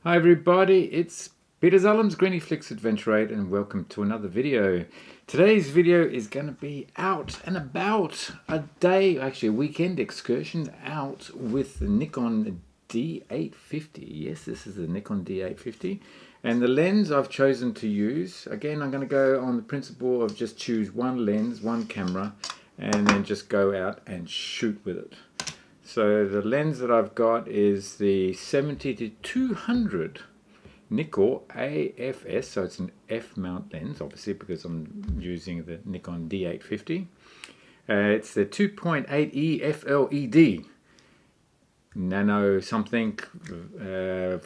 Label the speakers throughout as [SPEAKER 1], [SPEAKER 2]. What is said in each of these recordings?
[SPEAKER 1] Hi everybody, it's Peter Zalum's Griniflix Adventure 8 and welcome to another video. Today's video is going to be out and about, a weekend excursion out with the Nikon D850. Yes, this is the Nikon D850. And the lens I've chosen to use, again I'm going to go on the principle of just choose one lens, one camera, and then just go out and shoot with it. So the lens that I've got is the 70-200 Nikkor AFS, so it's an F-mount lens, obviously because I'm using the Nikon D850. It's the 2.8 FLED, nano something,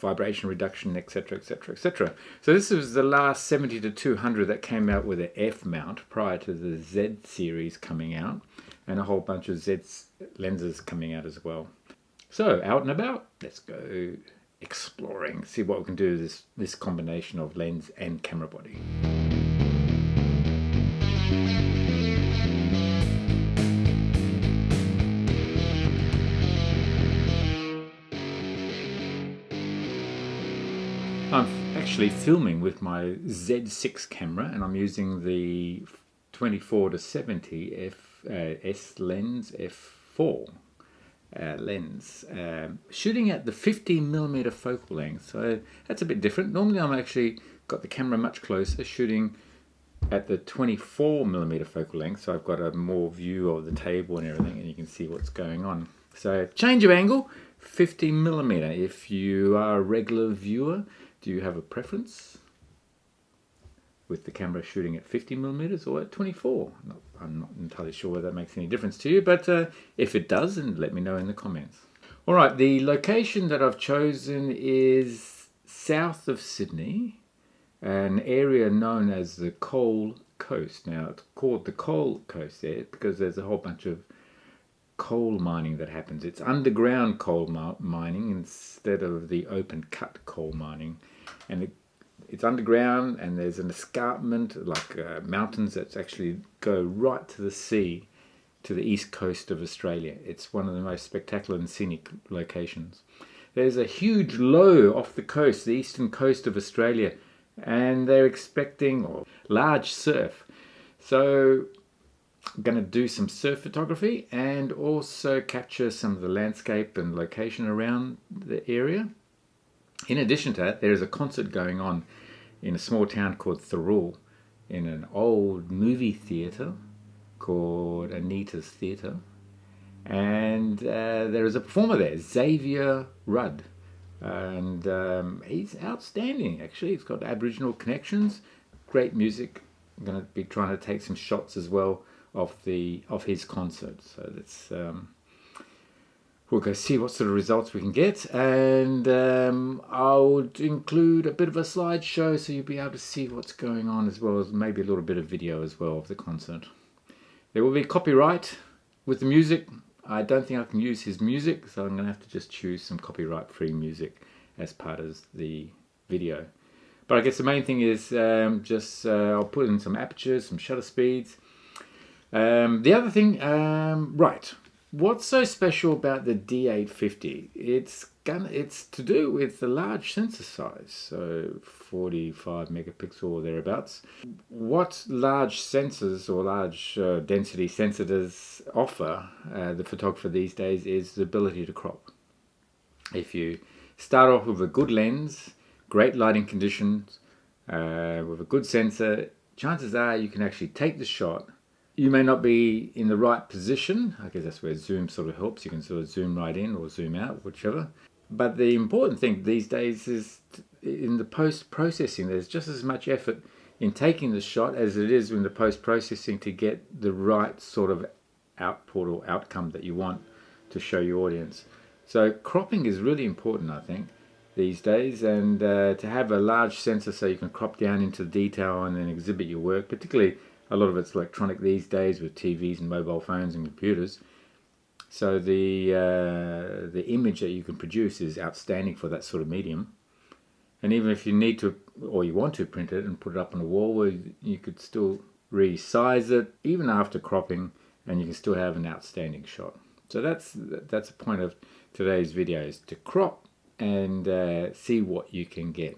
[SPEAKER 1] vibration reduction, etc, etc, etc. So this was the last 70-200 that came out with an F-mount prior to the Z series coming out, and a whole bunch of Z lenses coming out as well. So out and about, let's go exploring, see what we can do with this combination of lens and camera body. I'm actually filming with my Z6 camera, and I'm using the 24-70 S lens f4 lens, shooting at the 50mm focal length, so that's a bit different. Normally I'm actually got the camera much closer, shooting at the 24mm focal length, so I've got a more view of the table and everything, and you can see what's going on. So change of angle, 50mm. If you are a regular viewer, do you have a preference with the camera shooting at 50mm or at 24? I'm not entirely sure whether that makes any difference to you, but if it does, then let me know in the comments. Alright, the location that I've chosen is south of Sydney, an area known as the Coal Coast. Now it's called the Coal Coast there because there's a whole bunch of coal mining that happens. It's underground coal mining instead of the open cut coal mining, and it's underground, and there's an escarpment like mountains that actually go right to the sea, to the east coast of Australia. It's one of the most spectacular and scenic locations. There's a huge low off the coast, the eastern coast of Australia, and they're expecting large surf. So I'm going to do some surf photography and also capture some of the landscape and location around the area. In addition to that, there is a concert going on in a small town called Thirroul, in an old movie theatre called Anita's Theatre, and there is a performer there, Xavier Rudd, and he's outstanding actually. He's got Aboriginal connections, great music. I'm going to be trying to take some shots as well of his concert, so that's we'll go see what sort of results we can get, and I'll include a bit of a slideshow so you'll be able to see what's going on, as well as maybe a little bit of video as well of the concert. There will be copyright with the music. I don't think I can use his music, so I'm going to have to just choose some copyright-free music as part of the video. But I guess the main thing is I'll put in some apertures, some shutter speeds. The other thing, right. What's so special about the D850? It's to do with the large sensor size, so 45 megapixel or thereabouts. What large sensors or large density sensors offer the photographer these days is the ability to crop. If you start off with a good lens, great lighting conditions, with a good sensor, chances are you can actually take the shot. You may not be in the right position. I guess that's where zoom sort of helps. You can sort of zoom right in or zoom out, whichever. But the important thing these days is in the post-processing, there's just as much effort in taking the shot as it is in the post-processing to get the right sort of output or outcome that you want to show your audience. So cropping is really important, I think, these days, and to have a large sensor so you can crop down into detail and then exhibit your work, particularly a lot of it's electronic these days with TVs and mobile phones and computers. So the image that you can produce is outstanding for that sort of medium. And even if you need to, or you want to print it and put it up on a wall, you could still resize it even after cropping, and you can still have an outstanding shot. So that's the point of today's video, is to crop and see what you can get.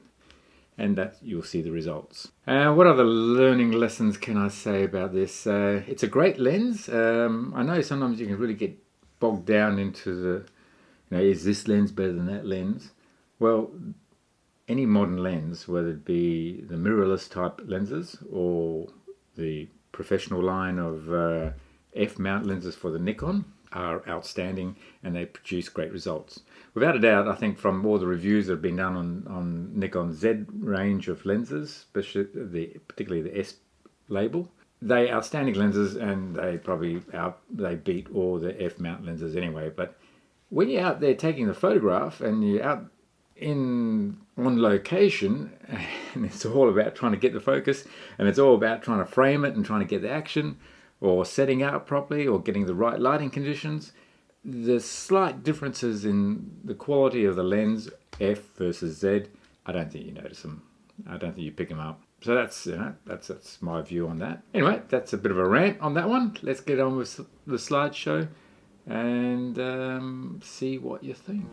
[SPEAKER 1] And that you'll see the results. What other learning lessons can I say about this? It's a great lens. I know sometimes you can really get bogged down into the, is this lens better than that lens? Well, any modern lens, whether it be the mirrorless type lenses or the professional line of F-mount lenses for the Nikon, are outstanding, and they produce great results. Without a doubt, I think from all the reviews that have been done on Nikon Z range of lenses, particularly the S label, they outstanding lenses, and they beat all the F-mount lenses anyway. But when you're out there taking the photograph and you're out on location, and it's all about trying to get the focus, and it's all about trying to frame it and trying to get the action, or setting out properly, or getting the right lighting conditions, the slight differences in the quality of the lens, F versus Z, I don't think you notice them. I don't think you pick them up. So that's my view on that. Anyway, that's a bit of a rant on that one. Let's get on with the slideshow and see what you think.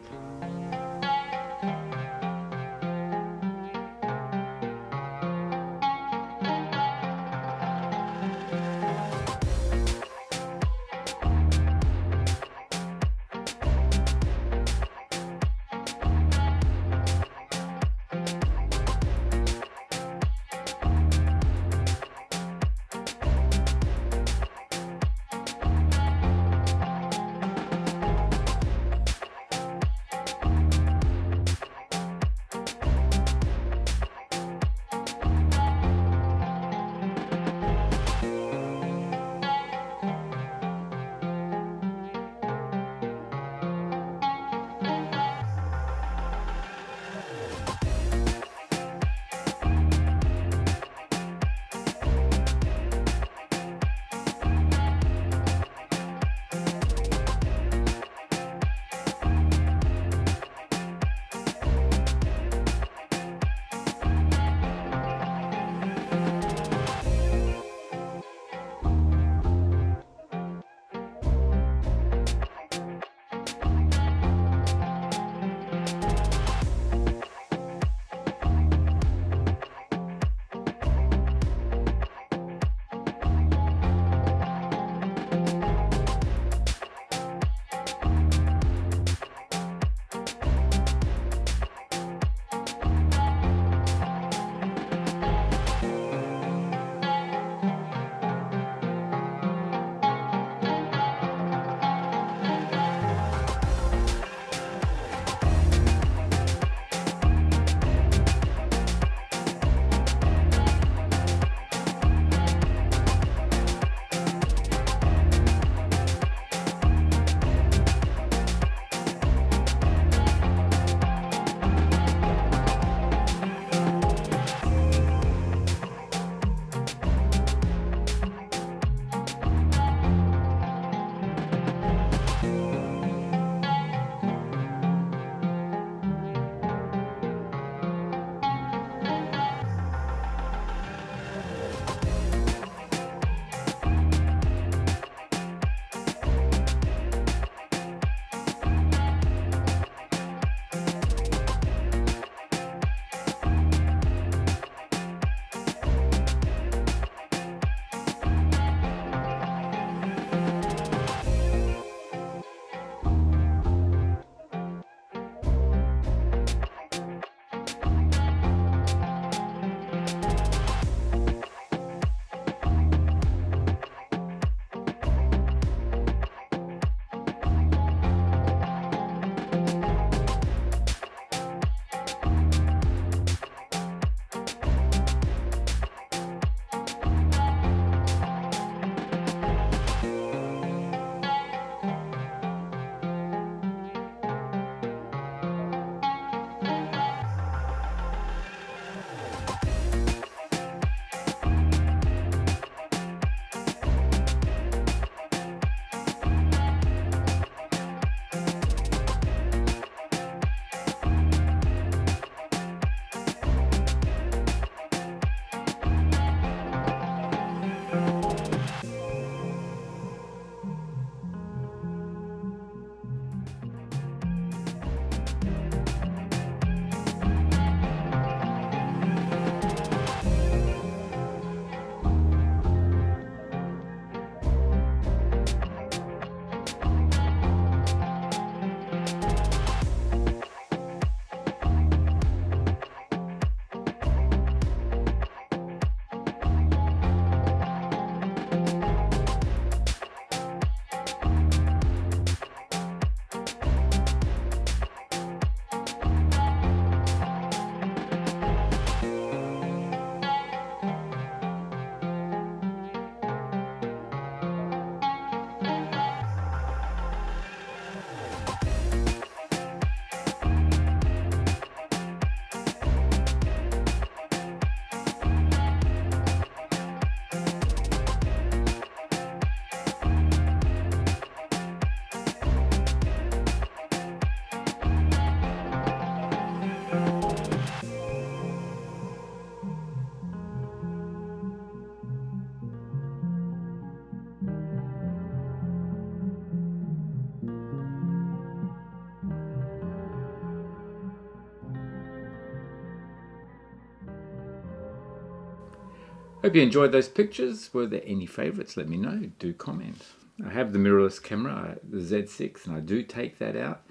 [SPEAKER 1] Hope you enjoyed those pictures. Were there any favourites? Let me know. Do comment. I have the mirrorless camera, the Z6, and I do take that out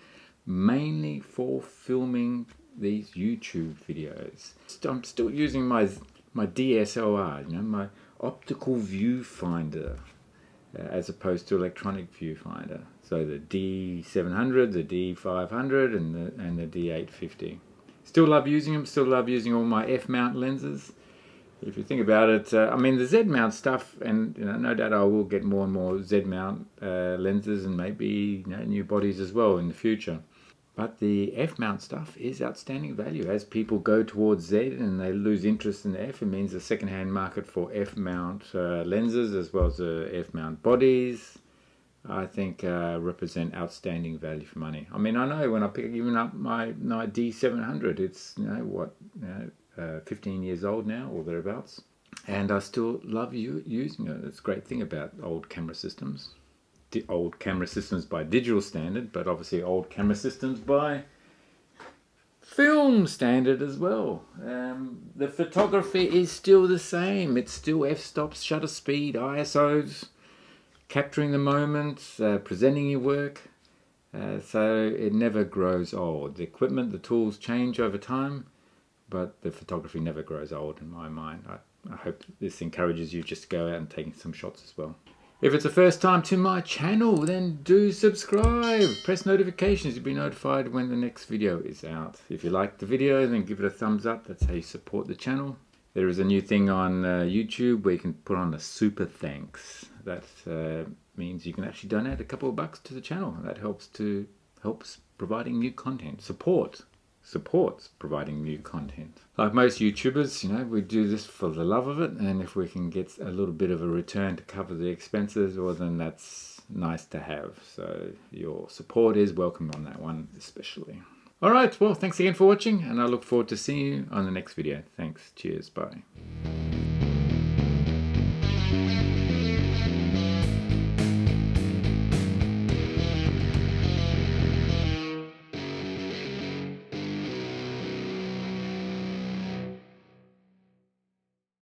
[SPEAKER 1] mainly for filming these YouTube videos. I'm still using my DSLR, you know, my optical viewfinder, as opposed to electronic viewfinder. So the D700, the D500, and the D850. Still love using them. Still love using all my F-mount lenses. If you think about it, I mean the Z-mount stuff, and no doubt I will get more and more Z-mount lenses and maybe new bodies as well in the future. But the F-mount stuff is outstanding value. As people go towards Z and they lose interest in the F, it means a second-hand market for F-mount lenses as well as F-mount bodies, I think represent outstanding value for money. I mean, I know when I pick even up my D700, it's 15 years old now or thereabouts, and I still love using it. It's a great thing about old camera systems. Old camera systems by digital standard, but obviously old camera systems by film standard as well. The photography is still the same. It's still f-stops, shutter speed, ISOs, capturing the moment, presenting your work. So it never grows old. The equipment, the tools change over time, but the photography never grows old in my mind. I hope this encourages you just to go out and take some shots as well. If it's the first time to my channel, then do subscribe. Press notifications to be notified when the next video is out. If you like the video, then give it a thumbs up. That's how you support the channel. There is a new thing on YouTube where you can put on a super thanks. That means you can actually donate a couple of bucks to the channel. That helps providing new content. Supports providing new content. Like most YouTubers, we do this for the love of it, and if we can get a little bit of a return to cover the expenses, well then that's nice to have. So your support is welcome on that one especially. Alright, well thanks again for watching, and I look forward to seeing you on the next video. Thanks, cheers, bye.